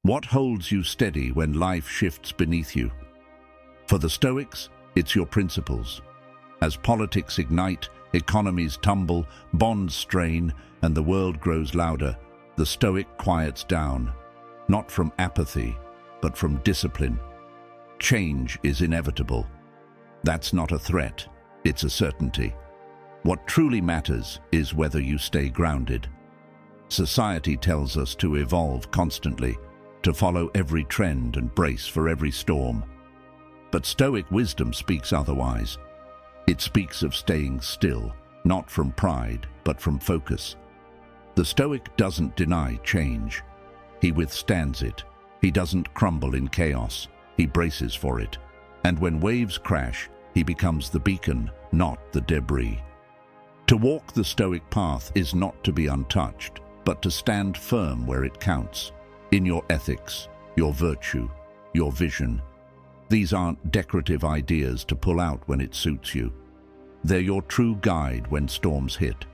What holds you steady when life shifts beneath you? For the Stoics, it's your principles. As politics ignite, economies tumble, bonds strain, and the world grows louder, the Stoic quiets down, not from apathy, but from discipline. Change is inevitable. That's not a threat, it's a certainty. What truly matters is whether you stay grounded. Society tells us to evolve constantly, to follow every trend and brace for every storm. But Stoic wisdom speaks otherwise. It speaks of staying still, not from pride, but from focus. The Stoic doesn't deny change. He withstands it. He doesn't crumble in chaos. He braces for it. And when waves crash, he becomes the beacon, not the debris. To walk the Stoic path is not to be untouched, but to stand firm where it counts. In your ethics, your virtue, your vision. These aren't decorative ideas to pull out when it suits you. They're your true guide when storms hit.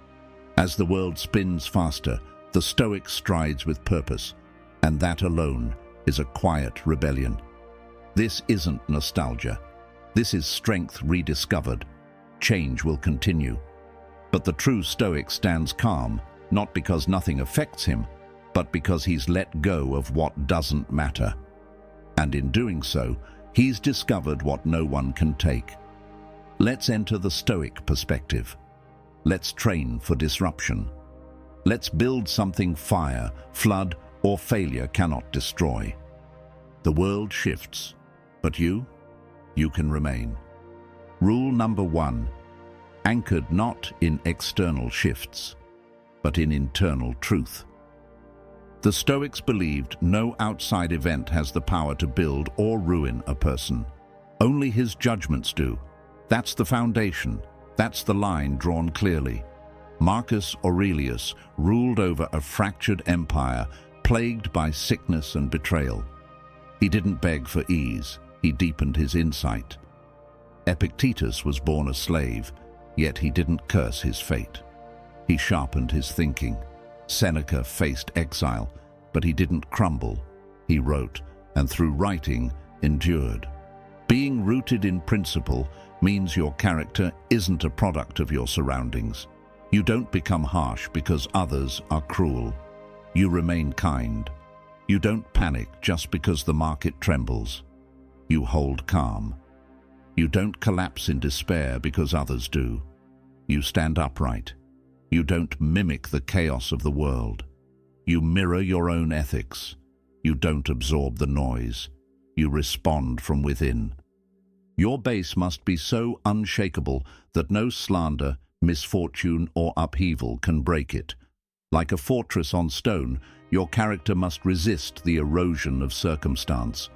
As the world spins faster, the Stoic strides with purpose, and that alone is a quiet rebellion. This isn't nostalgia. This is strength rediscovered. Change will continue. But the true Stoic stands calm, not because nothing affects him, but because he's let go of what doesn't matter. And in doing so, he's discovered what no one can take. Let's enter the Stoic perspective. Let's train for disruption. Let's build something fire, flood, or failure cannot destroy. The world shifts, but you can remain. Rule number 1, anchored not in external shifts, but in internal truth. The Stoics believed no outside event has the power to build or ruin a person. Only his judgments do. That's the foundation. That's the line drawn clearly. Marcus Aurelius ruled over a fractured empire plagued by sickness and betrayal. He didn't beg for ease. He deepened his insight. Epictetus was born a slave, yet he didn't curse his fate. He sharpened his thinking. Seneca faced exile, but he didn't crumble. He wrote, and through writing, endured. Being rooted in principle means your character isn't a product of your surroundings. You don't become harsh because others are cruel. You remain kind. You don't panic just because the market trembles. You hold calm. You don't collapse in despair because others do. You stand upright. You don't mimic the chaos of the world. You mirror your own ethics. You don't absorb the noise. You respond from within. Your base must be so unshakable that no slander, misfortune, or upheaval can break it. Like a fortress on stone, your character must resist the erosion of circumstance.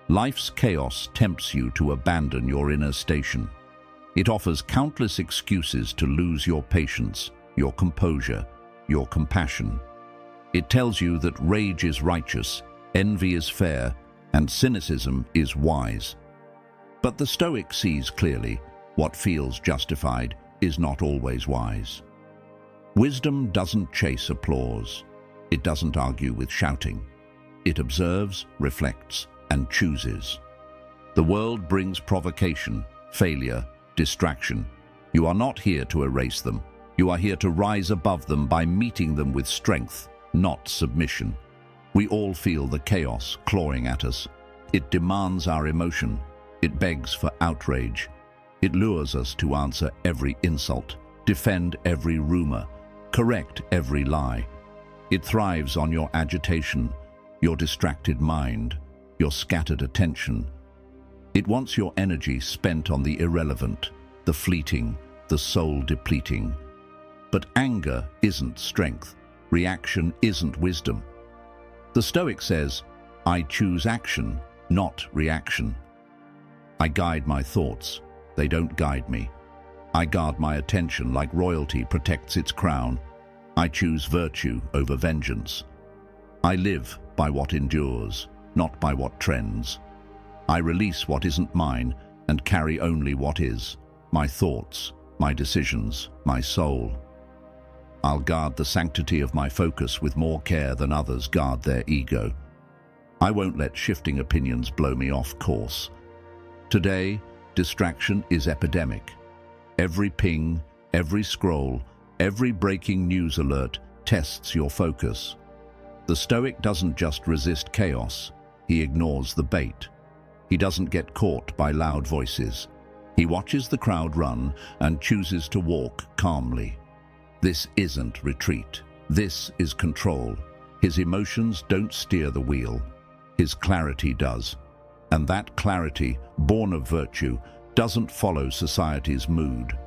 Life's chaos tempts you to abandon your inner station. It offers countless excuses to lose your patience, your composure, your compassion. It tells you that rage is righteous, envy is fair, and cynicism is wise. But the Stoic sees clearly what feels justified is not always wise. Wisdom doesn't chase applause. It doesn't argue with shouting. It observes, reflects, and chooses. The world brings provocation, failure, distraction. You are not here to erase them. You are here to rise above them by meeting them with strength, not submission. We all feel the chaos clawing at us. It demands our emotion. It begs for outrage. It lures us to answer every insult, defend every rumor, correct every lie. It thrives on your agitation, your distracted mind, your scattered attention. It wants your energy spent on the irrelevant, the fleeting, the soul-depleting. But anger isn't strength. Reaction isn't wisdom. The Stoic says, I choose action, not reaction. I guide my thoughts. They don't guide me. I guard my attention like royalty protects its crown. I choose virtue over vengeance. I live by what endures, not by what trends. I release what isn't mine and carry only what is, my thoughts, my decisions, my soul. I'll guard the sanctity of my focus with more care than others guard their ego. I won't let shifting opinions blow me off course. Today, distraction is epidemic. Every ping, every scroll, every breaking news alert tests your focus. The Stoic doesn't just resist chaos, he ignores the bait. He doesn't get caught by loud voices. He watches the crowd run and chooses to walk calmly. This isn't retreat. This is control. His emotions don't steer the wheel. His clarity does. And that clarity, born of virtue, doesn't follow society's mood.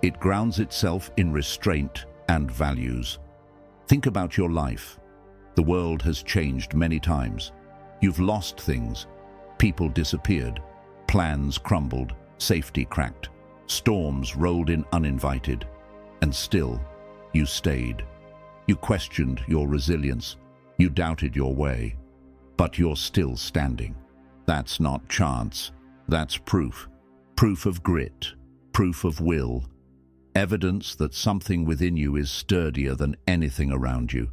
It grounds itself in restraint and values. Think about your life. The world has changed many times. You've lost things. People disappeared. Plans crumbled. Safety cracked. Storms rolled in uninvited. And still, you stayed. You questioned your resilience. You doubted your way. But you're still standing. That's not chance. That's proof. Proof of grit. Proof of will. Evidence that something within you is sturdier than anything around you.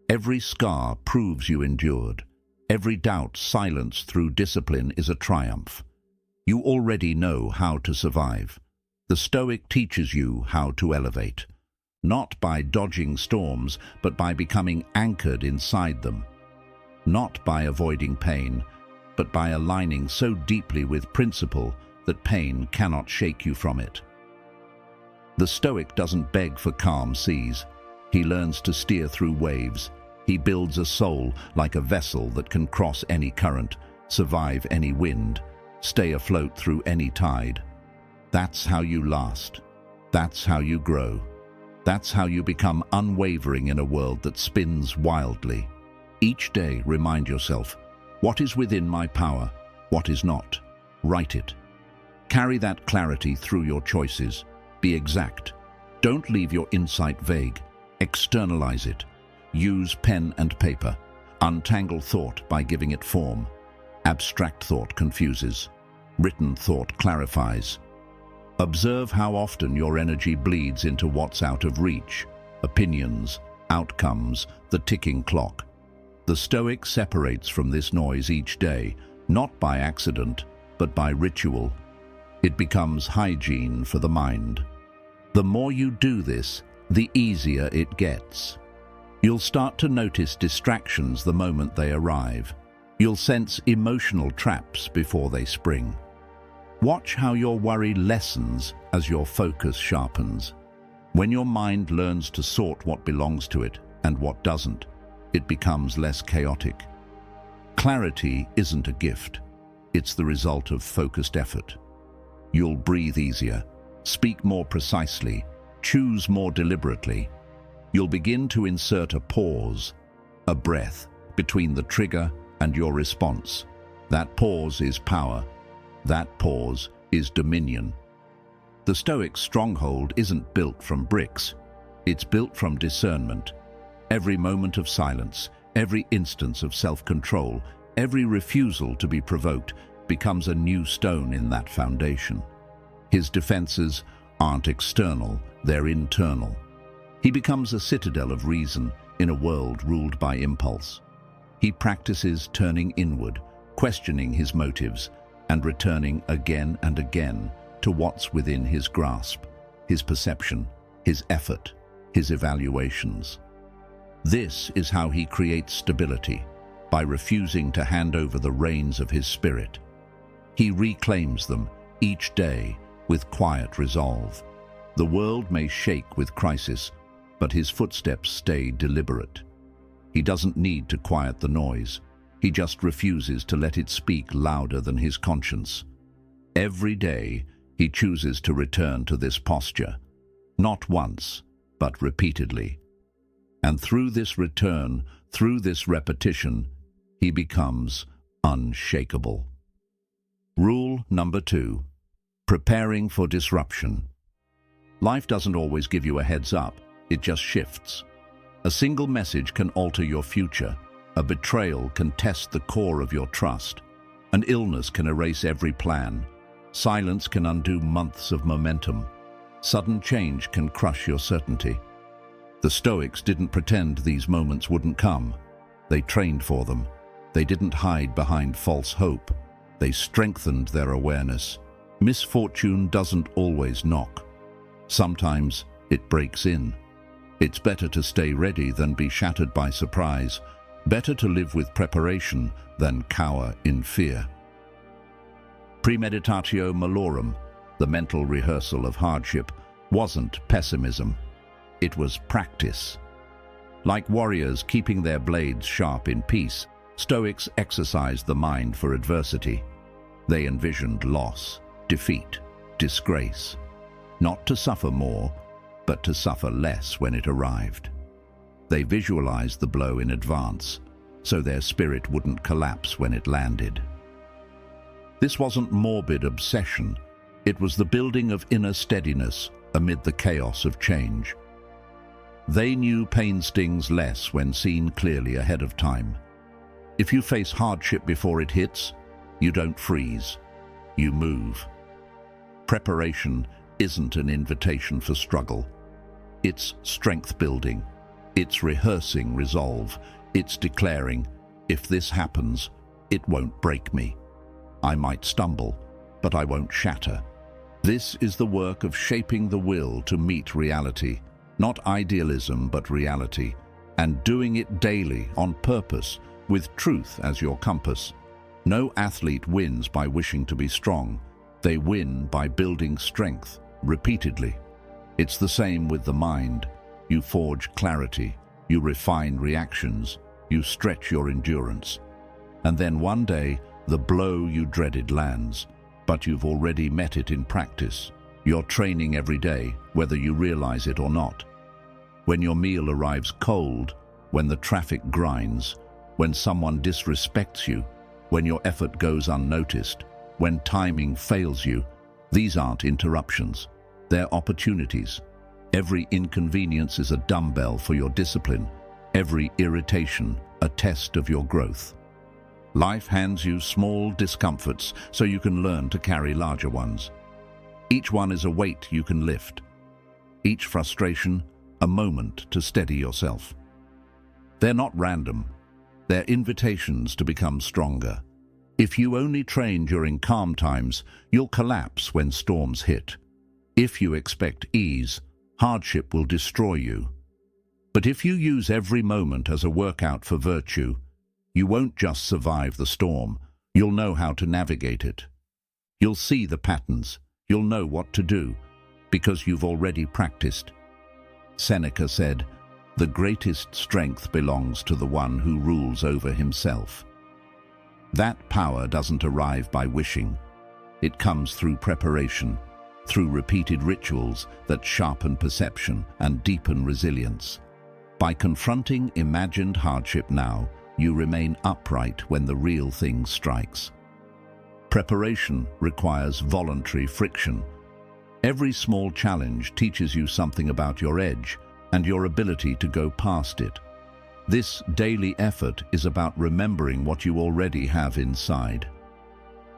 Every scar proves you endured. Every doubt silenced through discipline is a triumph. You already know how to survive. The Stoic teaches you how to elevate. Not by dodging storms, but by becoming anchored inside them. Not by avoiding pain, but by aligning so deeply with principle that pain cannot shake you from it. The Stoic doesn't beg for calm seas. He learns to steer through waves. He builds a soul like a vessel that can cross any current, survive any wind, stay afloat through any tide. That's how you last. That's how you grow. That's how you become unwavering in a world that spins wildly. Each day, remind yourself, what is within my power, what is not. Write it. Carry that clarity through your choices. Be exact. Don't leave your insight vague. Externalize it. Use pen and paper. Untangle thought by giving it form. Abstract thought confuses. Written thought clarifies. Observe how often your energy bleeds into what's out of reach. Opinions, outcomes, the ticking clock. The Stoic separates from this noise each day, not by accident, but by ritual. It becomes hygiene for the mind. The more you do this, the easier it gets. You'll start to notice distractions the moment they arrive. You'll sense emotional traps before they spring. Watch how your worry lessens as your focus sharpens. When your mind learns to sort what belongs to it and what doesn't, it becomes less chaotic. Clarity isn't a gift. It's the result of focused effort. You'll breathe easier, speak more precisely, choose more deliberately. You'll begin to insert a pause, a breath, between the trigger and your response. That pause is power. That pause is dominion. The Stoic stronghold isn't built from bricks. It's built from discernment. Every moment of silence, every instance of self-control, every refusal to be provoked becomes a new stone in that foundation. His defenses aren't external, they're internal. He becomes a citadel of reason in a world ruled by impulse. He practices turning inward, questioning his motives, and returning again and again to what's within his grasp, his perception, his effort, his evaluations. This is how he creates stability, by refusing to hand over the reins of his spirit. He reclaims them each day with quiet resolve. The world may shake with crisis, but his footsteps stay deliberate. He doesn't need to quiet the noise. He just refuses to let it speak louder than his conscience. Every day, he chooses to return to this posture, not once, but repeatedly. And through this return, through this repetition, he becomes unshakable. Rule number 2. Preparing for disruption. Life doesn't always give you a heads up, it just shifts. A single message can alter your future. A betrayal can test the core of your trust. An illness can erase every plan. Silence can undo months of momentum. Sudden change can crush your certainty. The Stoics didn't pretend these moments wouldn't come. They trained for them. They didn't hide behind false hope. They strengthened their awareness. Misfortune doesn't always knock. Sometimes it breaks in. It's better to stay ready than be shattered by surprise. Better to live with preparation than cower in fear. Premeditatio malorum, the mental rehearsal of hardship, wasn't pessimism. It was practice. Like warriors keeping their blades sharp in peace, Stoics exercised the mind for adversity. They envisioned loss, defeat, disgrace, not to suffer more, but to suffer less when it arrived. They visualized the blow in advance, so their spirit wouldn't collapse when it landed. This wasn't morbid obsession. It was the building of inner steadiness amid the chaos of change. They knew pain stings less when seen clearly ahead of time. If you face hardship before it hits, you don't freeze, you move. Preparation isn't an invitation for struggle. It's strength building. It's rehearsing resolve. It's declaring, if this happens, it won't break me. I might stumble, but I won't shatter. This is the work of shaping the will to meet reality, not idealism but reality, and doing it daily on purpose, with truth as your compass. No athlete wins by wishing to be strong. They win by building strength repeatedly. It's the same with the mind. You forge clarity, you refine reactions, you stretch your endurance. And then one day, the blow you dreaded lands, but you've already met it in practice. You're training every day, whether you realize it or not. When your meal arrives cold, when the traffic grinds, when someone disrespects you, when your effort goes unnoticed, when timing fails you, these aren't interruptions. They're opportunities. Every inconvenience is a dumbbell for your discipline. Every irritation, a test of your growth. Life hands you small discomforts so you can learn to carry larger ones. Each one is a weight you can lift. Each frustration, a moment to steady yourself. They're not random. They're invitations to become stronger. If you only train during calm times, you'll collapse when storms hit. If you expect ease, hardship will destroy you. But if you use every moment as a workout for virtue, you won't just survive the storm, you'll know how to navigate it. You'll see the patterns, you'll know what to do, because you've already practiced. Seneca said, "The greatest strength belongs to the one who rules over himself." That power doesn't arrive by wishing. It comes through preparation, through repeated rituals that sharpen perception and deepen resilience. By confronting imagined hardship now, you remain upright when the real thing strikes. Preparation requires voluntary friction. Every small challenge teaches you something about your edge and your ability to go past it. This daily effort is about remembering what you already have inside.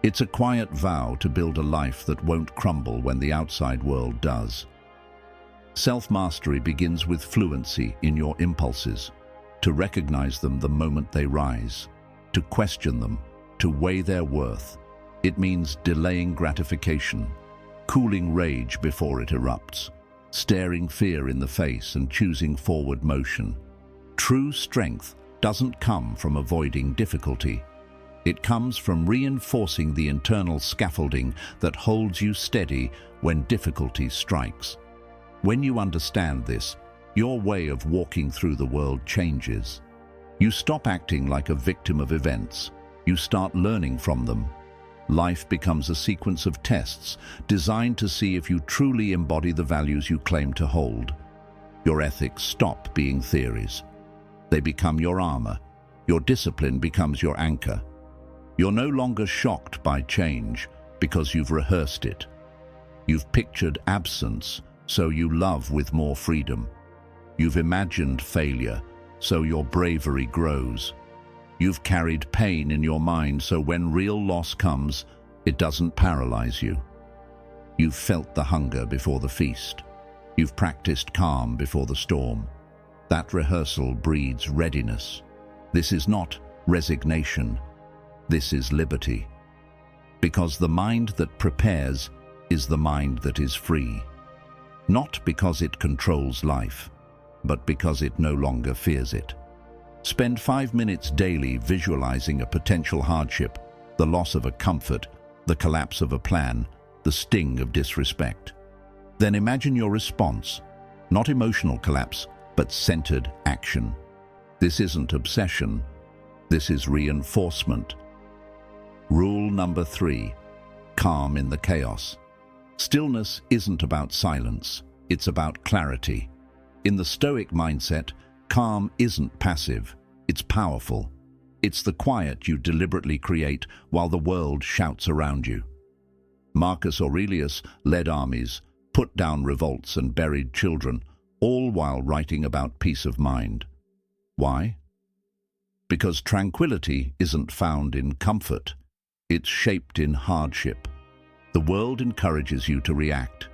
It's a quiet vow to build a life that won't crumble when the outside world does. Self-mastery begins with fluency in your impulses, to recognize them the moment they rise, to question them, to weigh their worth. It means delaying gratification, cooling rage before it erupts, staring fear in the face and choosing forward motion. True strength doesn't come from avoiding difficulty. It comes from reinforcing the internal scaffolding that holds you steady when difficulty strikes. When you understand this, your way of walking through the world changes. You stop acting like a victim of events. You start learning from them. Life becomes a sequence of tests designed to see if you truly embody the values you claim to hold. Your ethics stop being theories. They become your armor. Your discipline becomes your anchor. You're no longer shocked by change because you've rehearsed it. You've pictured absence, so you love with more freedom. You've imagined failure, so your bravery grows. You've carried pain in your mind, so when real loss comes, it doesn't paralyze you. You've felt the hunger before the feast. You've practiced calm before the storm. That rehearsal breeds readiness. This is not resignation. This is liberty. Because the mind that prepares is the mind that is free. Not because it controls life, but because it no longer fears it. Spend 5 minutes daily visualizing a potential hardship, the loss of a comfort, the collapse of a plan, the sting of disrespect. Then imagine your response, not emotional collapse, but centered action. This isn't obsession, this is reinforcement. Rule number 3, calm in the chaos. Stillness isn't about silence, it's about clarity. In the Stoic mindset, calm isn't passive, it's powerful. It's the quiet you deliberately create while the world shouts around you. Marcus Aurelius led armies, put down revolts and buried children, all while writing about peace of mind. Why? Because tranquility isn't found in comfort, it's shaped in hardship. The world encourages you to react.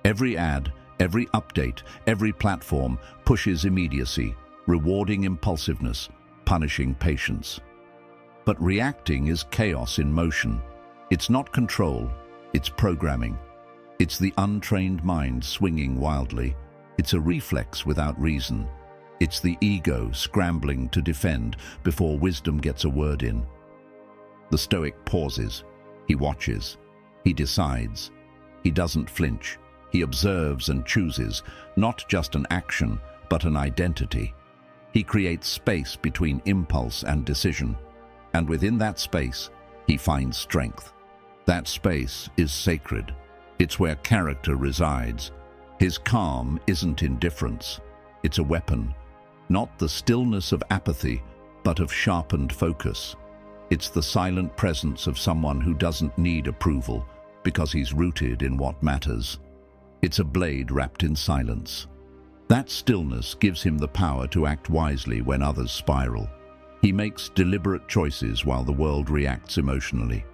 Every ad, every update, every platform pushes immediacy, rewarding impulsiveness, punishing patience. But reacting is chaos in motion. It's not control, it's programming. It's the untrained mind swinging wildly. It's a reflex without reason. It's the ego scrambling to defend before wisdom gets a word in. The Stoic pauses. He watches. He decides. He doesn't flinch. He observes and chooses, not just an action, but an identity. He creates space between impulse and decision. And within that space, he finds strength. That space is sacred. It's where character resides. His calm isn't indifference. It's a weapon. Not the stillness of apathy, but of sharpened focus. It's the silent presence of someone who doesn't need approval because he's rooted in what matters. It's a blade wrapped in silence. That stillness gives him the power to act wisely when others spiral. He makes deliberate choices while the world reacts emotionally.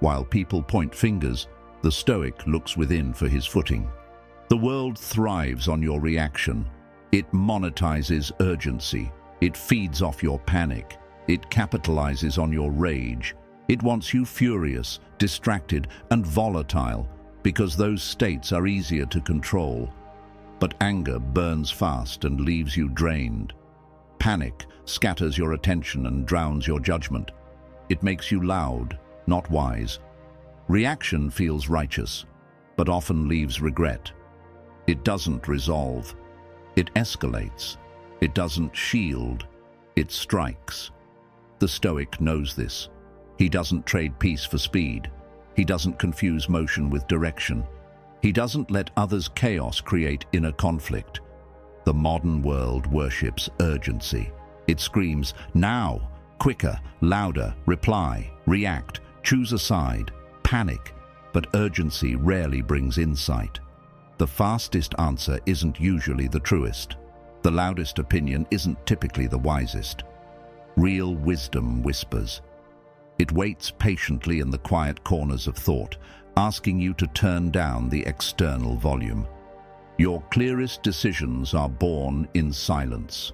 While people point fingers, the Stoic looks within for his footing. The world thrives on your reaction. It monetizes urgency. It feeds off your panic. It capitalizes on your rage. It wants you furious, distracted, and volatile because those states are easier to control. But anger burns fast and leaves you drained. Panic scatters your attention and drowns your judgment. It makes you loud, not wise. Reaction feels righteous, but often leaves regret. It doesn't resolve. It escalates. It doesn't shield. It strikes. The Stoic knows this. He doesn't trade peace for speed. He doesn't confuse motion with direction. He doesn't let others' chaos create inner conflict. The modern world worships urgency. It screams, now, quicker, louder, reply, react, choose a side, panic. But urgency rarely brings insight. The fastest answer isn't usually the truest. The loudest opinion isn't typically the wisest. Real wisdom whispers. It waits patiently in the quiet corners of thought, asking you to turn down the external volume. Your clearest decisions are born in silence,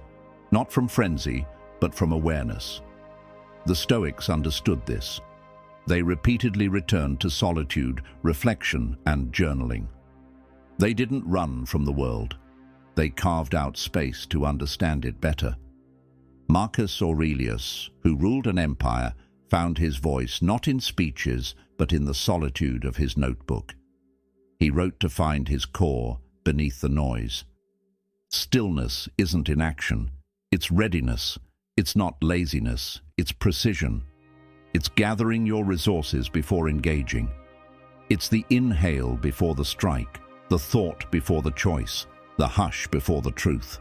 not from frenzy, but from awareness. The Stoics understood this. They repeatedly returned to solitude, reflection, and journaling. They didn't run from the world. They carved out space to understand it better. Marcus Aurelius, who ruled an empire, found his voice not in speeches, but in the solitude of his notebook. He wrote to find his core beneath the noise. Stillness isn't inaction. It's readiness. It's not laziness. It's precision. It's gathering your resources before engaging. It's the inhale before the strike, the thought before the choice, the hush before the truth.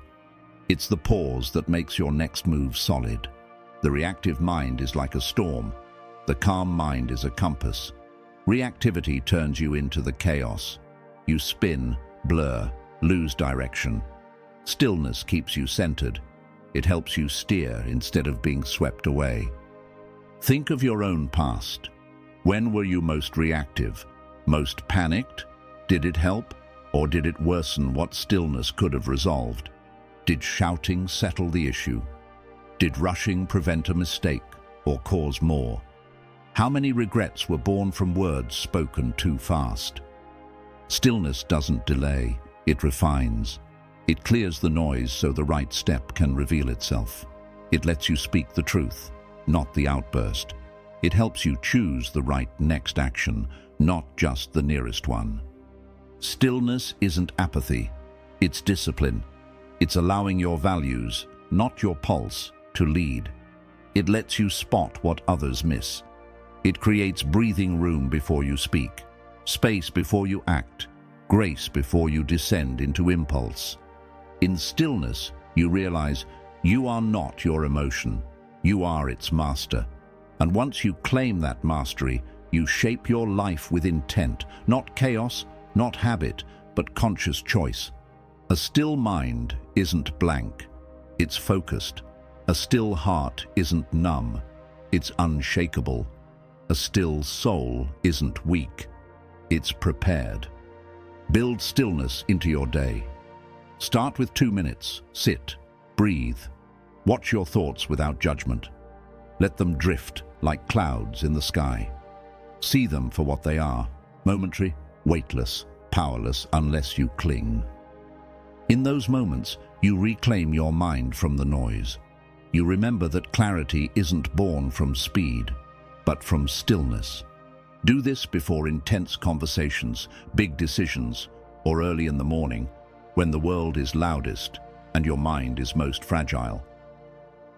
It's the pause that makes your next move solid. The reactive mind is like a storm. The calm mind is a compass. Reactivity turns you into the chaos. You spin, blur, lose direction. Stillness keeps you centered. It helps you steer instead of being swept away. Think of your own past. When were you most reactive? Most panicked? Did it help? Or did it worsen what stillness could have resolved? Did shouting settle the issue? Did rushing prevent a mistake? or cause more? How many regrets were born from words spoken too fast? Stillness doesn't delay, it refines. It clears the noise so the right step can reveal itself. It lets you speak the truth, not the outburst. It helps you choose the right next action, not just the nearest one. Stillness isn't apathy, it's discipline. It's allowing your values, not your pulse, to lead. It lets you spot what others miss. It creates breathing room before you speak, space before you act, grace before you descend into impulse. In stillness, you realize you are not your emotion, you are its master. And once you claim that mastery, you shape your life with intent, not chaos, not habit, but conscious choice. A still mind isn't blank, it's focused. A still heart isn't numb, it's unshakable. A still soul isn't weak, it's prepared. Build stillness into your day. Start with 2 minutes, sit, breathe. Watch your thoughts without judgment. Let them drift like clouds in the sky. See them for what they are, momentary, weightless, powerless unless you cling. In those moments, you reclaim your mind from the noise. You remember that clarity isn't born from speed, but from stillness. Do this before intense conversations, big decisions, or early in the morning, when the world is loudest and your mind is most fragile.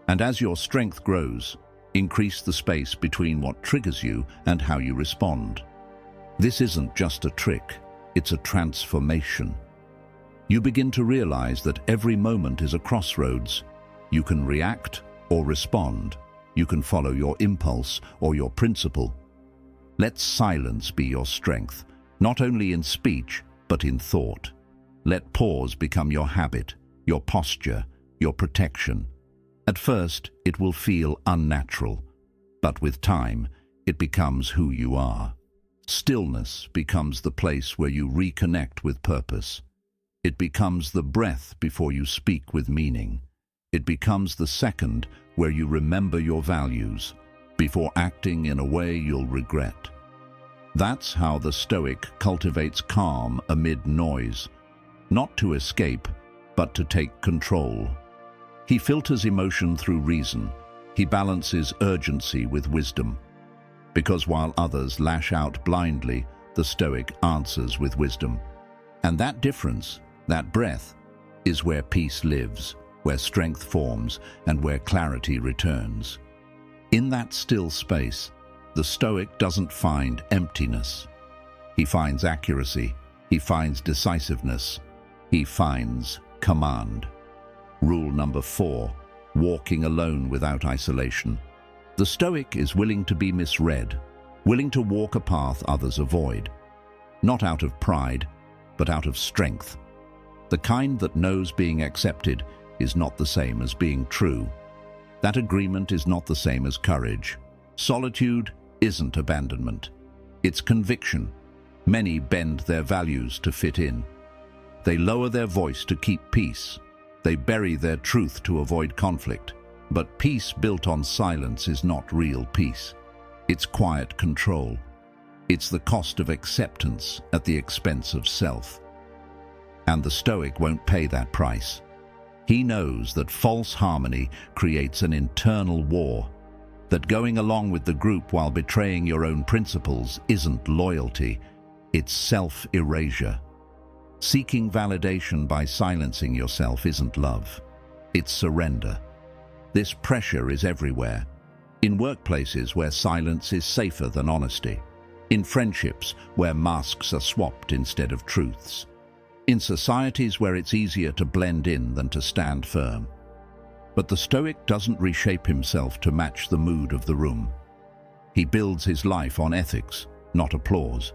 And as your strength grows, increase the space between what triggers you and how you respond. This isn't just a trick, it's a transformation. You begin to realize that every moment is a crossroads. You can react or respond. You can follow your impulse or your principle. Let silence be your strength, not only in speech, but in thought. Let pause become your habit, your posture, your protection. At first, it will feel unnatural, but with time, it becomes who you are. Stillness becomes the place where you reconnect with purpose. It becomes the breath before you speak with meaning. It becomes the second where you remember your values before acting in a way you'll regret. That's how the Stoic cultivates calm amid noise, not to escape, but to take control. He filters emotion through reason. He balances urgency with wisdom. Because while others lash out blindly, the Stoic answers with wisdom. And that difference, that breath, is where peace lives, where strength forms, and where clarity returns. In that still space, the Stoic doesn't find emptiness. He finds accuracy. He finds decisiveness. He finds command. Rule number 4, walking alone without isolation. The Stoic is willing to be misread, willing to walk a path others avoid. Not out of pride, but out of strength. The kind that knows being accepted is not the same as being true. That agreement is not the same as courage. Solitude isn't abandonment. It's conviction. Many bend their values to fit in. They lower their voice to keep peace. They bury their truth to avoid conflict. But peace built on silence is not real peace. It's quiet control. It's the cost of acceptance at the expense of self. And the Stoic won't pay that price. He knows that false harmony creates an internal war, that going along with the group while betraying your own principles isn't loyalty, it's self-erasure. Seeking validation by silencing yourself isn't love, it's surrender. This pressure is everywhere. In workplaces where silence is safer than honesty. In friendships where masks are swapped instead of truths. In societies where it's easier to blend in than to stand firm. But the Stoic doesn't reshape himself to match the mood of the room. He builds his life on ethics, not applause.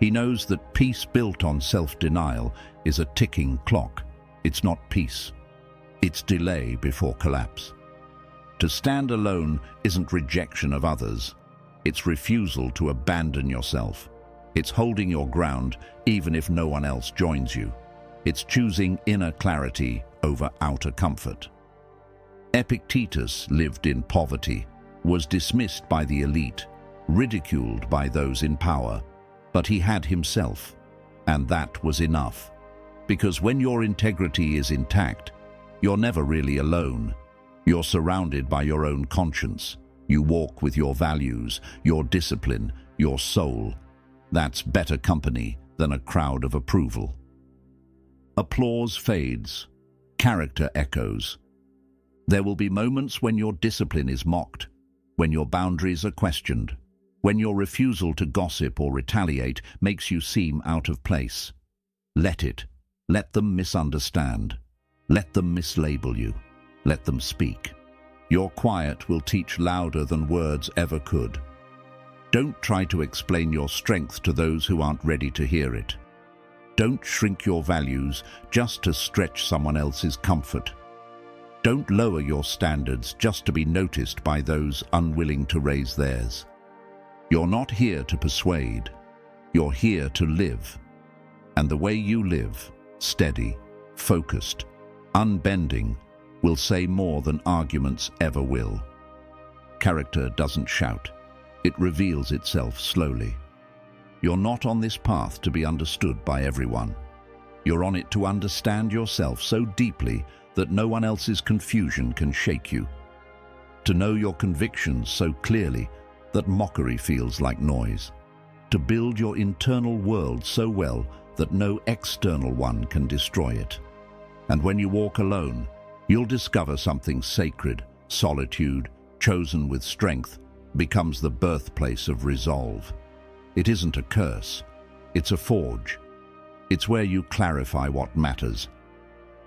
He knows that peace built on self-denial is a ticking clock. It's not peace. It's delay before collapse. To stand alone isn't rejection of others. It's refusal to abandon yourself. It's holding your ground even if no one else joins you. It's choosing inner clarity over outer comfort. Epictetus lived in poverty. was dismissed by the elite, ridiculed by those in power, but he had himself, and that was enough. Because when your integrity is intact, you're never really alone. You're surrounded by your own conscience. You walk with your values, your discipline, your soul. That's better company than a crowd of approval. Applause fades. Character echoes. There will be moments when your discipline is mocked, when your boundaries are questioned, when your refusal to gossip or retaliate makes you seem out of place. Let it. Let them misunderstand. Let them mislabel you. Let them speak. Your quiet will teach louder than words ever could. Don't try to explain your strength to those who aren't ready to hear it. Don't shrink your values just to stretch someone else's comfort. Don't lower your standards just to be noticed by those unwilling to raise theirs. You're not here to persuade. You're here to live. And the way you live, steady, focused, unbending, will say more than arguments ever will. Character doesn't shout. It reveals itself slowly. You're not on this path to be understood by everyone. You're on it to understand yourself so deeply that no one else's confusion can shake you. To know your convictions so clearly that mockery feels like noise. To build your internal world so well that no external one can destroy it. And when you walk alone, you'll discover something sacred. Solitude, chosen with strength, becomes the birthplace of resolve. It isn't a curse. It's a forge. It's where you clarify what matters.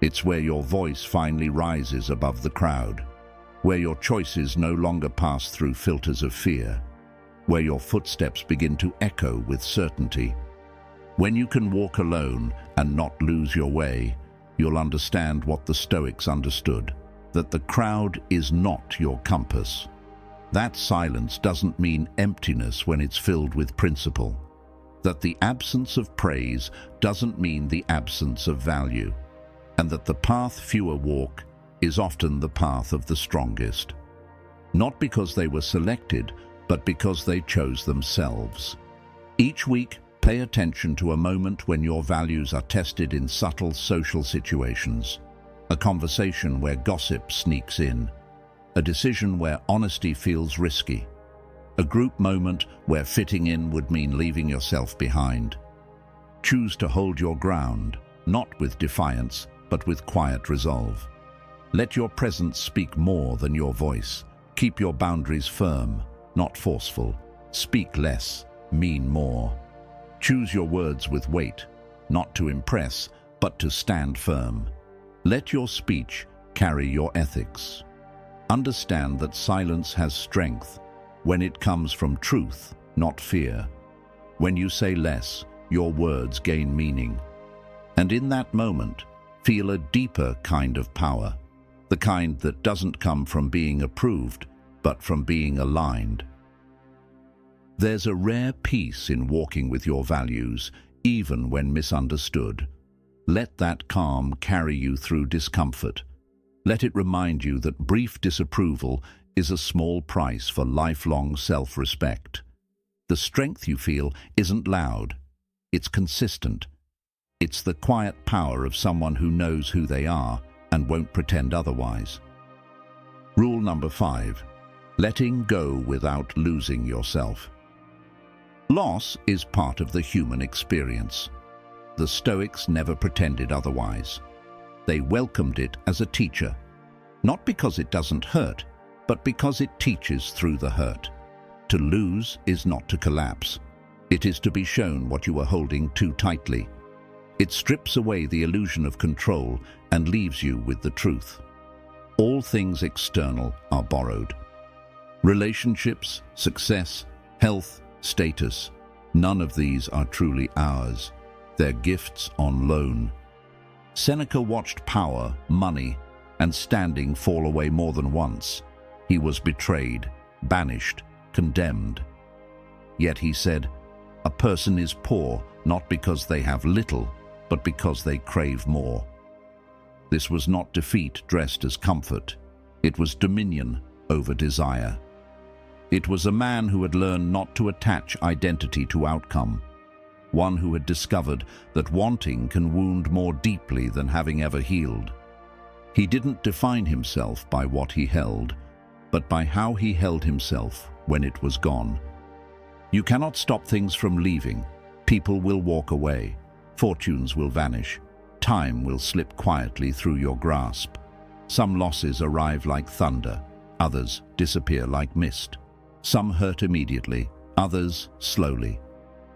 It's where your voice finally rises above the crowd, where your choices no longer pass through filters of fear, where your footsteps begin to echo with certainty. When you can walk alone and not lose your way, you'll understand what the Stoics understood, that the crowd is not your compass. That silence doesn't mean emptiness when it's filled with principle. That the absence of praise doesn't mean the absence of value. And that the path fewer walk is often the path of the strongest. Not because they were selected, but because they chose themselves. Each week, pay attention to a moment when your values are tested in subtle social situations. A conversation where gossip sneaks in. A decision where honesty feels risky. A group moment where fitting in would mean leaving yourself behind. Choose to hold your ground, not with defiance, but with quiet resolve. Let your presence speak more than your voice. Keep your boundaries firm, not forceful. Speak less, mean more. Choose your words with weight, not to impress, but to stand firm. Let your speech carry your ethics. Understand that silence has strength when it comes from truth, not fear. When you say less, your words gain meaning. And in that moment, feel a deeper kind of power, the kind that doesn't come from being approved, but from being aligned. There's a rare peace in walking with your values, even when misunderstood. Let that calm carry you through discomfort. Let it remind you that brief disapproval is a small price for lifelong self-respect. The strength you feel isn't loud, it's consistent. It's the quiet power of someone who knows who they are and won't pretend otherwise. Rule number 5, letting go without losing yourself. Loss is part of the human experience. The Stoics never pretended otherwise. They welcomed it as a teacher, not because it doesn't hurt, but because it teaches through the hurt. To lose is not to collapse. It is to be shown what you are holding too tightly. It strips away the illusion of control and leaves you with the truth. All things external are borrowed. Relationships, success, health, status, none of these are truly ours. They're gifts on loan. Seneca watched power, money, and standing fall away more than once. He was betrayed, banished, condemned. Yet he said, "A person is poor not because they have little, but because they crave more." This was not defeat dressed as comfort. It was dominion over desire. It was a man who had learned not to attach identity to outcome, one who had discovered that wanting can wound more deeply than having ever healed. He didn't define himself by what he held, but by how he held himself when it was gone. You cannot stop things from leaving. People will walk away. Fortunes will vanish. Time will slip quietly through your grasp. Some losses arrive like thunder. Others disappear like mist. Some hurt immediately, others slowly.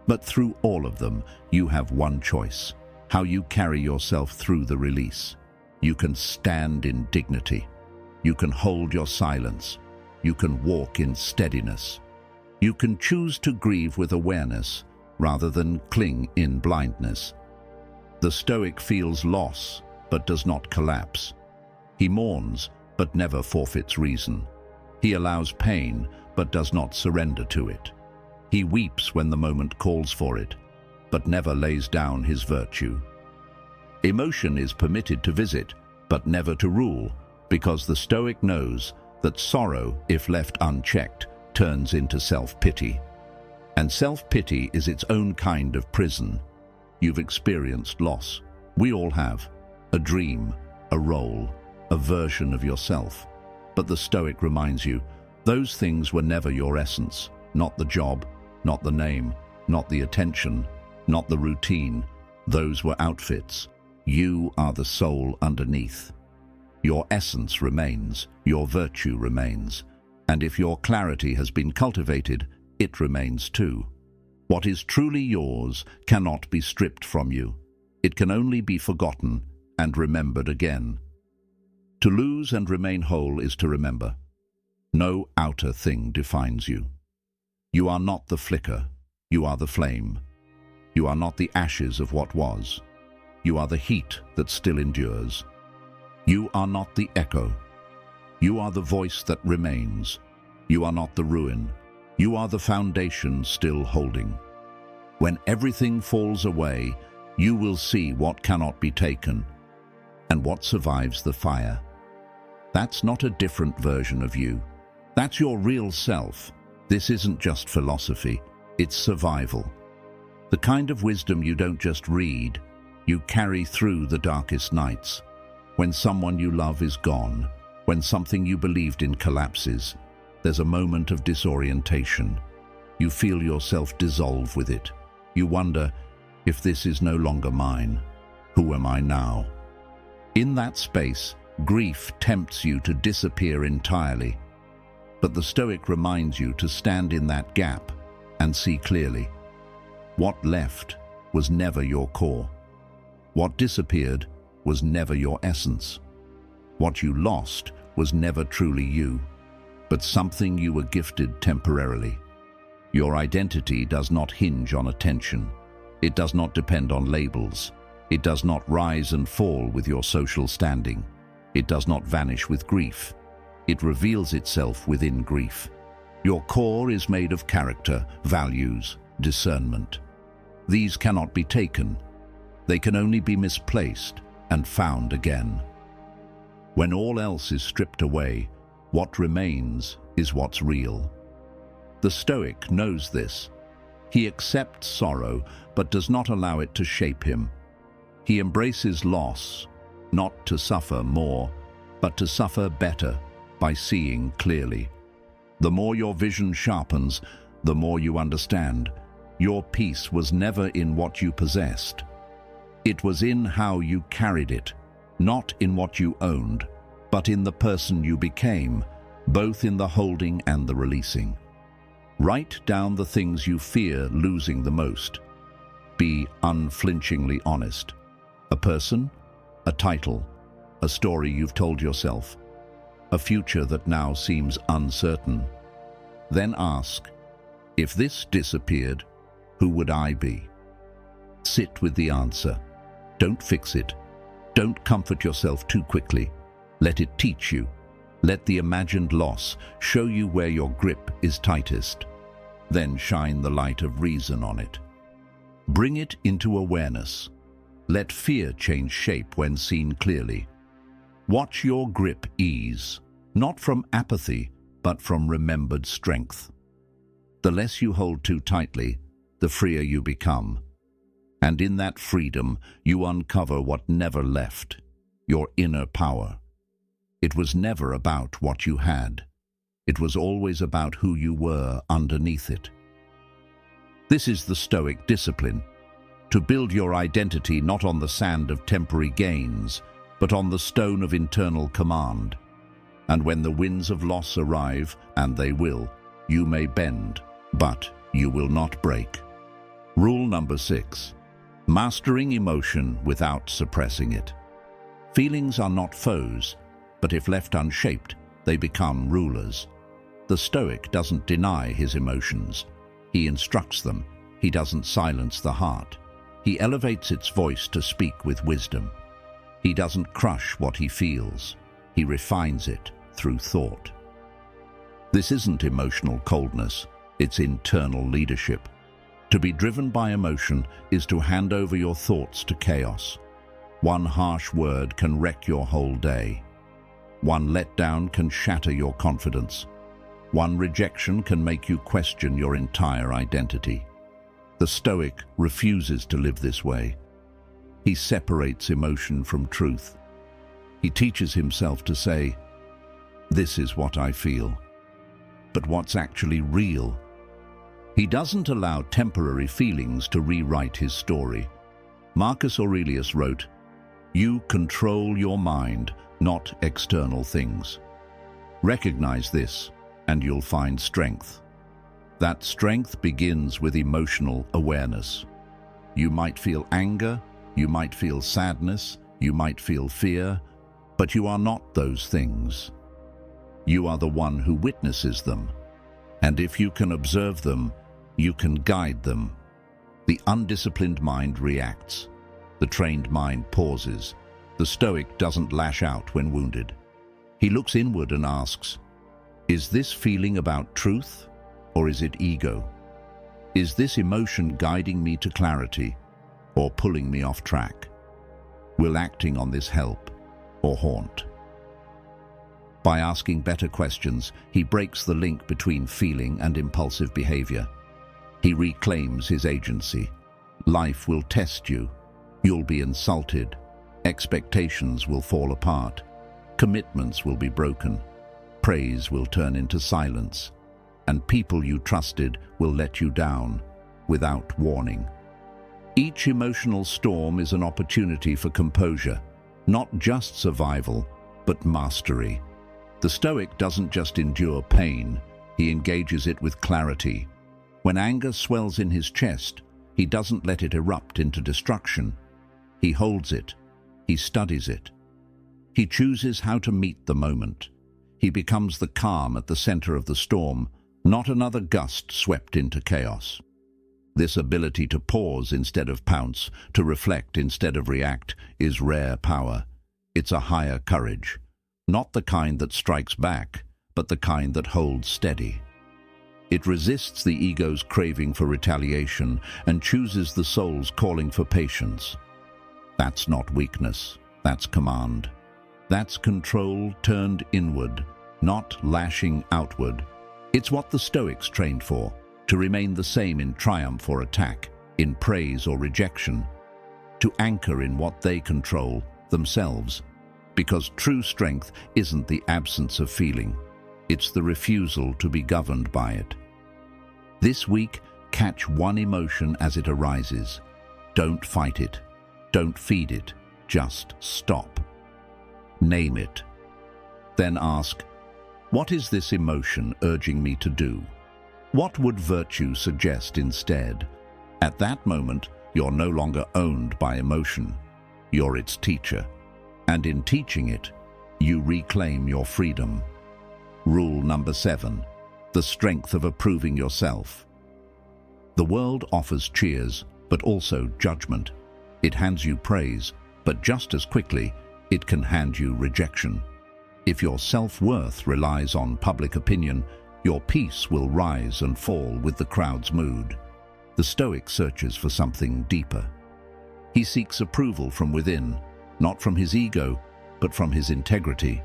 But through all of them, you have one choice: how you carry yourself through the release. You can stand in dignity. You can hold your silence. You can walk in steadiness. You can choose to grieve with awareness rather than cling in blindness. The Stoic feels loss, but does not collapse. He mourns, but never forfeits reason. He allows pain, but does not surrender to it. He weeps when the moment calls for it, but never lays down his virtue. Emotion is permitted to visit, but never to rule, because the Stoic knows that sorrow, if left unchecked, turns into self-pity. And self-pity is its own kind of prison. You've experienced loss. We all have. A dream, a role, a version of yourself. But the Stoic reminds you, those things were never your essence. Not the job, not the name, not the attention, not the routine. Those were outfits. You are the soul underneath. Your essence remains, your virtue remains. And if your clarity has been cultivated, it remains too. What is truly yours cannot be stripped from you. It can only be forgotten and remembered again. To lose and remain whole is to remember. No outer thing defines you. You are not the flicker, you are the flame. You are not the ashes of what was. You are the heat that still endures. You are not the echo. You are the voice that remains. You are not the ruin. You are the foundation still holding. When everything falls away, you will see what cannot be taken and what survives the fire. That's not a different version of you. That's your real self. This isn't just philosophy, it's survival. The kind of wisdom you don't just read, you carry through the darkest nights. When someone you love is gone, when something you believed in collapses, there's a moment of disorientation. You feel yourself dissolve with it. You wonder, if this is no longer mine, who am I now? In that space, grief tempts you to disappear entirely. But the Stoic reminds you to stand in that gap and see clearly. What left was never your core. What disappeared was never your essence. What you lost was never truly you, but something you were gifted temporarily. Your identity does not hinge on attention. It does not depend on labels. It does not rise and fall with your social standing. It does not vanish with grief. It reveals itself within grief. Your core is made of character, values, discernment. These cannot be taken. They can only be misplaced and found again. When all else is stripped away, what remains is what's real. The Stoic knows this. He accepts sorrow, but does not allow it to shape him. He embraces loss, not to suffer more, but to suffer better by seeing clearly. The more your vision sharpens, the more you understand. Your peace was never in what you possessed. It was in how you carried it, not in what you owned, but in the person you became, both in the holding and the releasing. Write down the things you fear losing the most. Be unflinchingly honest. A person, a title, a story you've told yourself, a future that now seems uncertain. Then ask, if this disappeared, who would I be? Sit with the answer. Don't fix it. Don't comfort yourself too quickly. Let it teach you. Let the imagined loss show you where your grip is tightest. Then shine the light of reason on it. Bring it into awareness. Let fear change shape when seen clearly. Watch your grip ease, not from apathy, but from remembered strength. The less you hold too tightly, the freer you become. And in that freedom, you uncover what never left, your inner power. It was never about what you had. It was always about who you were underneath it. This is the Stoic discipline, to build your identity not on the sand of temporary gains, but on the stone of internal command. And when the winds of loss arrive, and they will, you may bend, but you will not break. Rule number 6. Mastering emotion without suppressing it. Feelings are not foes, but if left unshaped, they become rulers. The Stoic doesn't deny his emotions. He instructs them. He doesn't silence the heart. He elevates its voice to speak with wisdom. He doesn't crush what he feels. He refines it through thought. This isn't emotional coldness, it's internal leadership. To be driven by emotion is to hand over your thoughts to chaos. One harsh word can wreck your whole day. One letdown can shatter your confidence. One rejection can make you question your entire identity. The Stoic refuses to live this way. He separates emotion from truth. He teaches himself to say, "This is what I feel." But what's actually real? He doesn't allow temporary feelings to rewrite his story. Marcus Aurelius wrote, "You control your mind, not external things." Recognize this, and you'll find strength. That strength begins with emotional awareness. You might feel anger, you might feel sadness, you might feel fear, but you are not those things. You are the one who witnesses them. And if you can observe them, you can guide them. The undisciplined mind reacts. The trained mind pauses. The Stoic doesn't lash out when wounded. He looks inward and asks, "Is this feeling about truth, or is it ego? Is this emotion guiding me to clarity, or pulling me off track? Will acting on this help, or haunt?" By asking better questions, he breaks the link between feeling and impulsive behavior. He reclaims his agency. Life will test you. You'll be insulted. Expectations will fall apart. Commitments will be broken. Praise will turn into silence. And people you trusted will let you down without warning. Each emotional storm is an opportunity for composure, not just survival, but mastery. The Stoic doesn't just endure pain, he engages it with clarity. When anger swells in his chest, he doesn't let it erupt into destruction. He holds it. He studies it. He chooses how to meet the moment. He becomes the calm at the center of the storm, not another gust swept into chaos. This ability to pause instead of pounce, to reflect instead of react, is rare power. It's a higher courage. Not the kind that strikes back, but the kind that holds steady. It resists the ego's craving for retaliation and chooses the soul's calling for patience. That's not weakness, that's command. That's control turned inward, not lashing outward. It's what the Stoics trained for, to remain the same in triumph or attack, in praise or rejection, to anchor in what they control, themselves. Because true strength isn't the absence of feeling, it's the refusal to be governed by it. This week, catch one emotion as it arises. Don't fight it. Don't feed it. Just stop. Name it. Then ask, what is this emotion urging me to do? What would virtue suggest instead? At that moment, you're no longer owned by emotion. You're its teacher. And in teaching it, you reclaim your freedom. Rule number 7. The strength of approving yourself. The world offers cheers, but also judgment. It hands you praise, but just as quickly, it can hand you rejection. If your self-worth relies on public opinion, your peace will rise and fall with the crowd's mood. The Stoic searches for something deeper. He seeks approval from within, not from his ego, but from his integrity.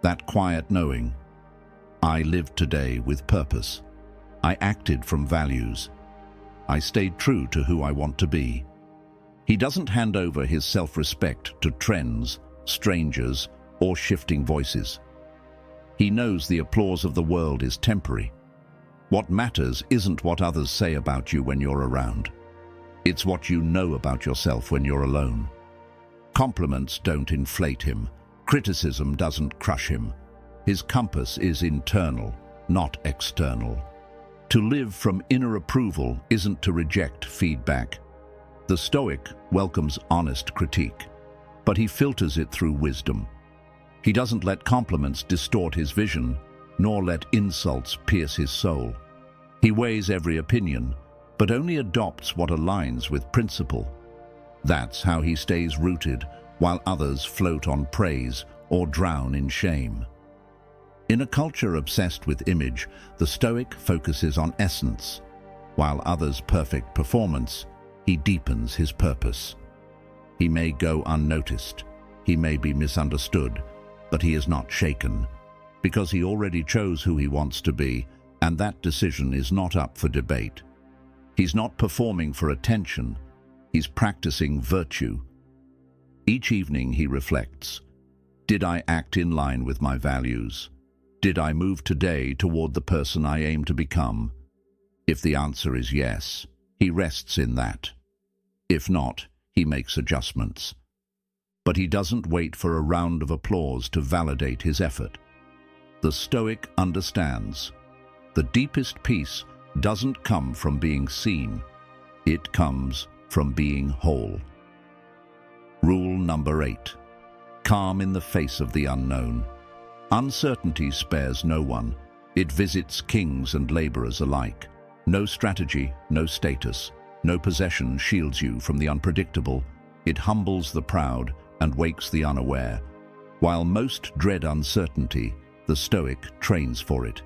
That quiet knowing, I lived today with purpose. I acted from values. I stayed true to who I want to be. He doesn't hand over his self-respect to trends, strangers, or shifting voices. He knows the applause of the world is temporary. What matters isn't what others say about you when you're around. It's what you know about yourself when you're alone. Compliments don't inflate him. Criticism doesn't crush him. His compass is internal, not external. To live from inner approval isn't to reject feedback. The Stoic welcomes honest critique, but he filters it through wisdom. He doesn't let compliments distort his vision, nor let insults pierce his soul. He weighs every opinion, but only adopts what aligns with principle. That's how he stays rooted, while others float on praise or drown in shame. In a culture obsessed with image, the Stoic focuses on essence, while others' perfect performance, he deepens his purpose. He may go unnoticed, he may be misunderstood, but he is not shaken, because he already chose who he wants to be, and that decision is not up for debate. He's not performing for attention, he's practicing virtue. Each evening he reflects, did I act in line with my values? Did I move today toward the person I aim to become? If the answer is yes, he rests in that. If not, he makes adjustments. But he doesn't wait for a round of applause to validate his effort. The Stoic understands. The deepest peace doesn't come from being seen. It comes from being whole. Rule number 8. Calm in the face of the unknown. Uncertainty spares no one. It visits kings and laborers alike. No strategy, no status, no possession shields you from the unpredictable. It humbles the proud and wakes the unaware. While most dread uncertainty, the Stoic trains for it.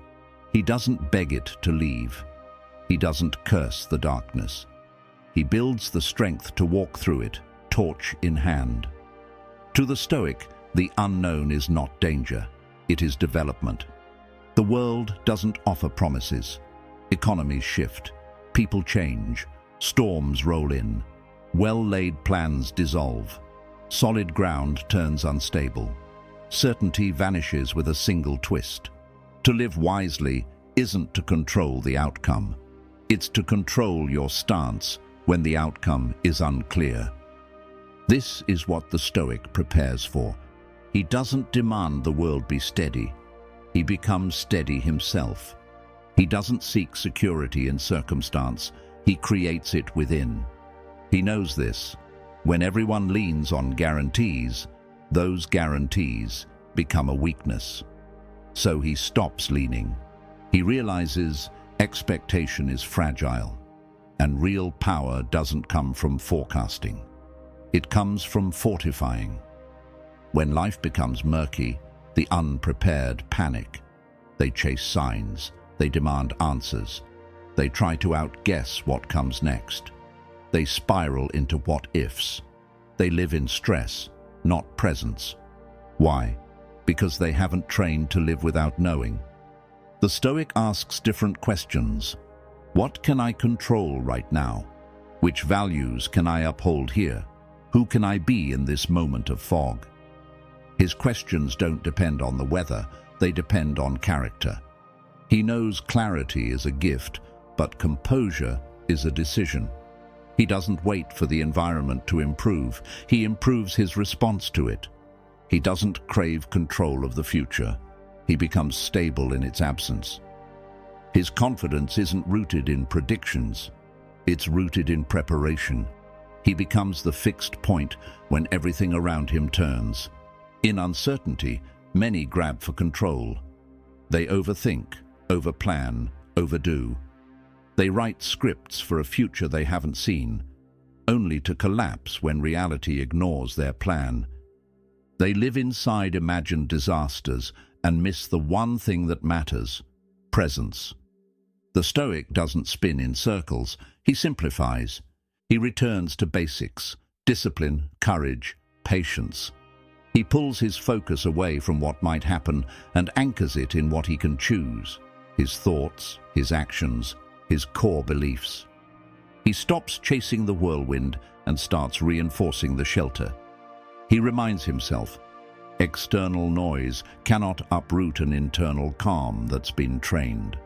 He doesn't beg it to leave. He doesn't curse the darkness. He builds the strength to walk through it, torch in hand. To the Stoic, the unknown is not danger. It is development. The world doesn't offer promises. Economies shift. People change. Storms roll in. Well-laid plans dissolve. Solid ground turns unstable. Certainty vanishes with a single twist. To live wisely isn't to control the outcome. It's to control your stance when the outcome is unclear. This is what the Stoic prepares for. He doesn't demand the world be steady. He becomes steady himself. He doesn't seek security in circumstance. He creates it within. He knows this. When everyone leans on guarantees, those guarantees become a weakness. So he stops leaning. He realizes expectation is fragile, and real power doesn't come from forecasting. It comes from fortifying. When life becomes murky, the unprepared panic. They chase signs. They demand answers. They try to outguess what comes next. They spiral into what-ifs. They live in stress, not presence. Why? Because they haven't trained to live without knowing. The Stoic asks different questions. What can I control right now? Which values can I uphold here? Who can I be in this moment of fog? His questions don't depend on the weather, they depend on character. He knows clarity is a gift, but composure is a decision. He doesn't wait for the environment to improve, he improves his response to it. He doesn't crave control of the future, he becomes stable in its absence. His confidence isn't rooted in predictions, it's rooted in preparation. He becomes the fixed point when everything around him turns. In uncertainty, many grab for control. They overthink, overplan, overdo. They write scripts for a future they haven't seen, only to collapse when reality ignores their plan. They live inside imagined disasters and miss the one thing that matters: presence. The Stoic doesn't spin in circles, he simplifies. He returns to basics: discipline, courage, patience. He pulls his focus away from what might happen and anchors it in what he can choose: his thoughts, his actions, his core beliefs. He stops chasing the whirlwind and starts reinforcing the shelter. He reminds himself, external noise cannot uproot an internal calm that's been trained.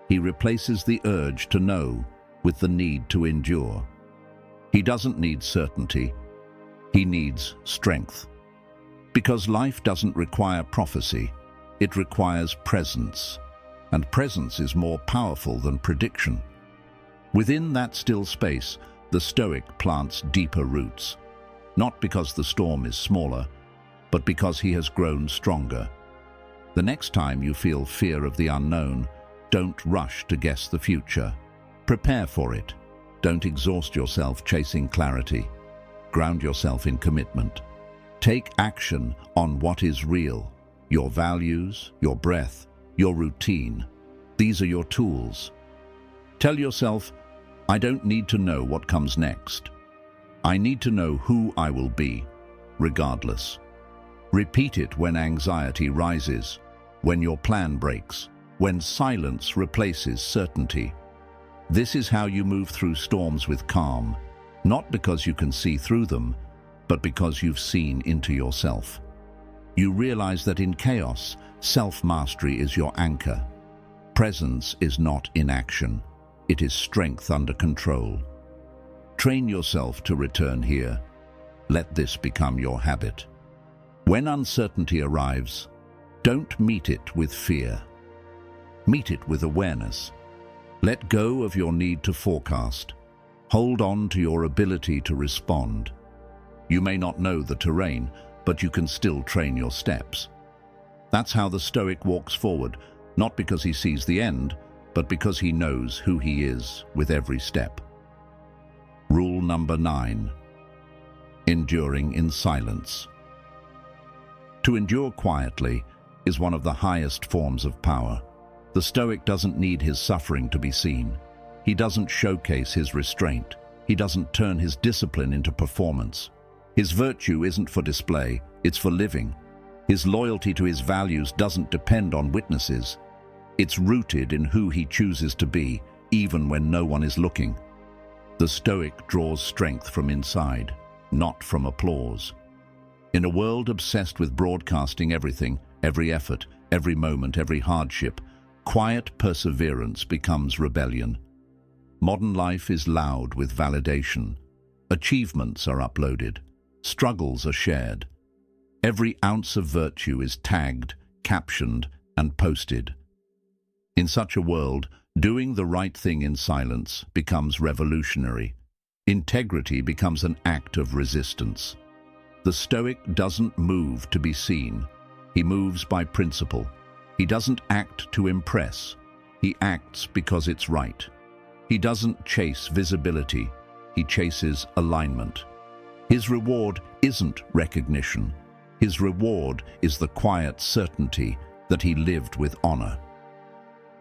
He replaces the urge to know with the need to endure. He doesn't need certainty, he needs strength. Because life doesn't require prophecy, it requires presence, and presence is more powerful than prediction. Within that still space, the Stoic plants deeper roots, not because the storm is smaller, but because he has grown stronger. The next time you feel fear of the unknown, don't rush to guess the future. Prepare for it. Don't exhaust yourself chasing clarity. Ground yourself in commitment. Take action on what is real: your values, your breath, your routine. These are your tools. Tell yourself, I don't need to know what comes next. I need to know who I will be, regardless. Repeat it when anxiety rises, when your plan breaks, when silence replaces certainty. This is how you move through storms with calm, not because you can see through them, but because you've seen into yourself. You realize that in chaos, self-mastery is your anchor. Presence is not inaction. It is strength under control. Train yourself to return here. Let this become your habit. When uncertainty arrives, don't meet it with fear. Meet it with awareness. Let go of your need to forecast. Hold on to your ability to respond. You may not know the terrain, but you can still train your steps. That's how the Stoic walks forward, not because he sees the end, but because he knows who he is with every step. Rule number 9. Enduring in silence. To endure quietly is one of the highest forms of power. The Stoic doesn't need his suffering to be seen. He doesn't showcase his restraint. He doesn't turn his discipline into performance. His virtue isn't for display, it's for living. His loyalty to his values doesn't depend on witnesses. It's rooted in who he chooses to be, even when no one is looking. The Stoic draws strength from inside, not from applause. In a world obsessed with broadcasting everything, every effort, every moment, every hardship, quiet perseverance becomes rebellion. Modern life is loud with validation. Achievements are uploaded. Struggles are shared. Every ounce of virtue is tagged, captioned, and posted. In such a world, doing the right thing in silence becomes revolutionary. Integrity becomes an act of resistance. The Stoic doesn't move to be seen. He moves by principle. He doesn't act to impress. He acts because it's right. He doesn't chase visibility. He chases alignment. His reward isn't recognition. His reward is the quiet certainty that he lived with honor.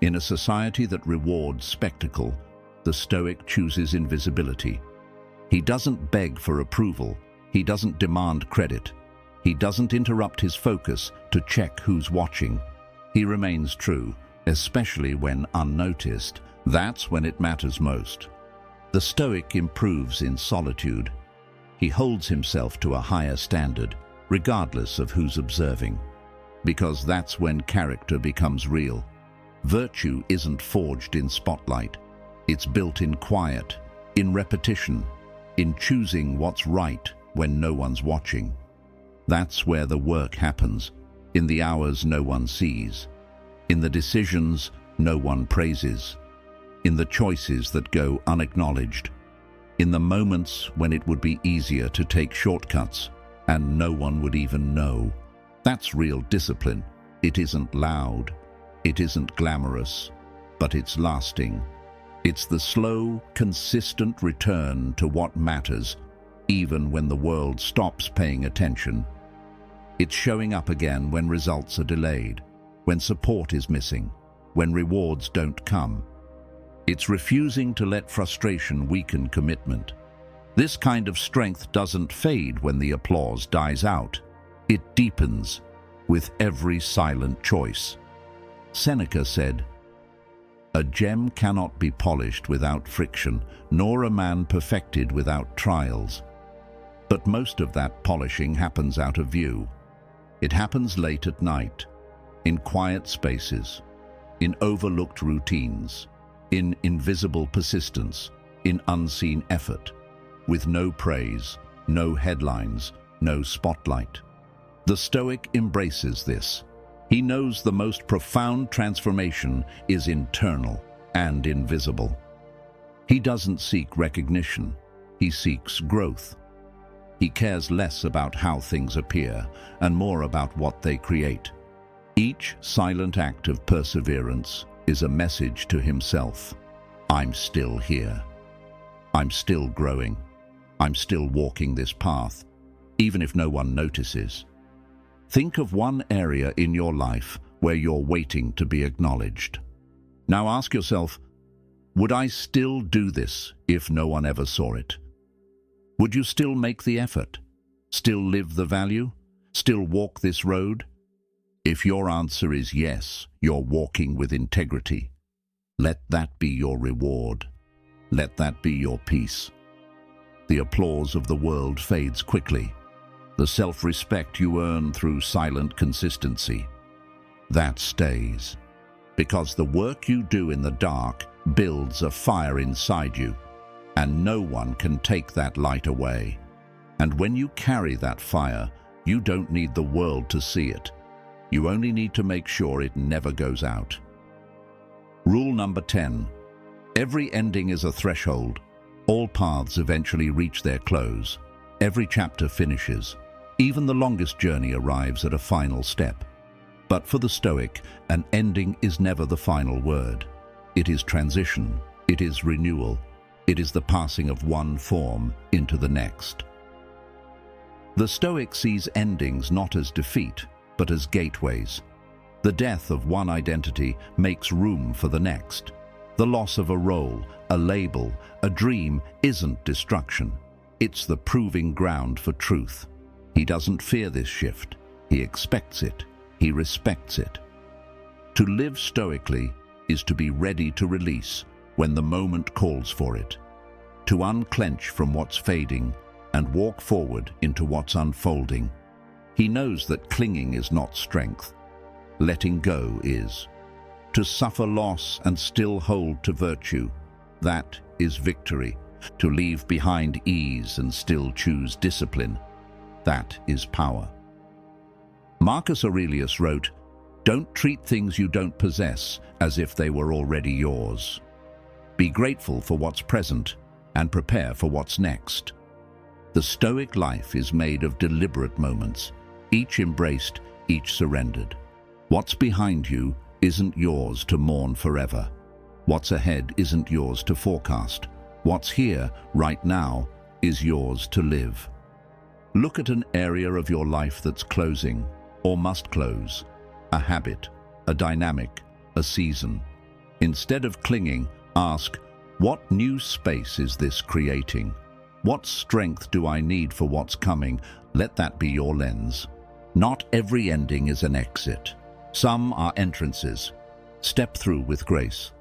In a society that rewards spectacle, the Stoic chooses invisibility. He doesn't beg for approval. He doesn't demand credit. He doesn't interrupt his focus to check who's watching. He remains true, especially when unnoticed. That's when it matters most. The Stoic improves in solitude. He holds himself to a higher standard, regardless of who's observing, because that's when character becomes real. Virtue isn't forged in spotlight. It's built in quiet, in repetition, in choosing what's right when no one's watching. That's where the work happens, in the hours no one sees, in the decisions no one praises, in the choices that go unacknowledged, in the moments when it would be easier to take shortcuts and no one would even know. That's real discipline. It isn't loud, it isn't glamorous, but it's lasting. It's the slow, consistent return to what matters, even when the world stops paying attention. It's showing up again when results are delayed, when support is missing, when rewards don't come. It's refusing to let frustration weaken commitment. This kind of strength doesn't fade when the applause dies out. It deepens with every silent choice. Seneca said, "A gem cannot be polished without friction, nor a man perfected without trials." But most of that polishing happens out of view. It happens late at night, in quiet spaces, in overlooked routines, in invisible persistence, in unseen effort, with no praise, no headlines, no spotlight. The Stoic embraces this. He knows the most profound transformation is internal and invisible. He doesn't seek recognition, he seeks growth. He cares less about how things appear and more about what they create. Each silent act of perseverance is a message to himself. I'm still here. I'm still growing. I'm still walking this path, even if no one notices. Think of one area in your life where you're waiting to be acknowledged. Now ask yourself, would I still do this if no one ever saw it? Would you still make the effort? Still live the value? Still walk this road? If your answer is yes, you're walking with integrity. Let that be your reward. Let that be your peace. The applause of the world fades quickly. The self-respect you earn through silent consistency, that stays. Because the work you do in the dark builds a fire inside you, and no one can take that light away. And when you carry that fire, you don't need the world to see it. You only need to make sure it never goes out. Rule number 10. Every ending is a threshold. All paths eventually reach their close. Every chapter finishes. Even the longest journey arrives at a final step. But for the Stoic, an ending is never the final word. It is transition. It is renewal. It is the passing of one form into the next. The Stoic sees endings not as defeat, but as gateways. The death of one identity makes room for the next. The loss of a role, a label, a dream isn't destruction. It's the proving ground for truth. He doesn't fear this shift. He expects it. He respects it. To live stoically is to be ready to release when the moment calls for it, to unclench from what's fading and walk forward into what's unfolding. He knows that clinging is not strength. Letting go is. To suffer loss and still hold to virtue, that is victory. To leave behind ease and still choose discipline, that is power. Marcus Aurelius wrote, "Don't treat things you don't possess as if they were already yours. Be grateful for what's present and prepare for what's next." The Stoic life is made of deliberate moments, each embraced, each surrendered. What's behind you isn't yours to mourn forever. What's ahead isn't yours to forecast. What's here, right now, is yours to live. Look at an area of your life that's closing, or must close. A habit, a dynamic, a season. Instead of clinging, ask, what new space is this creating? What strength do I need for what's coming? Let that be your lens. Not every ending is an exit. Some are entrances. Step through with grace.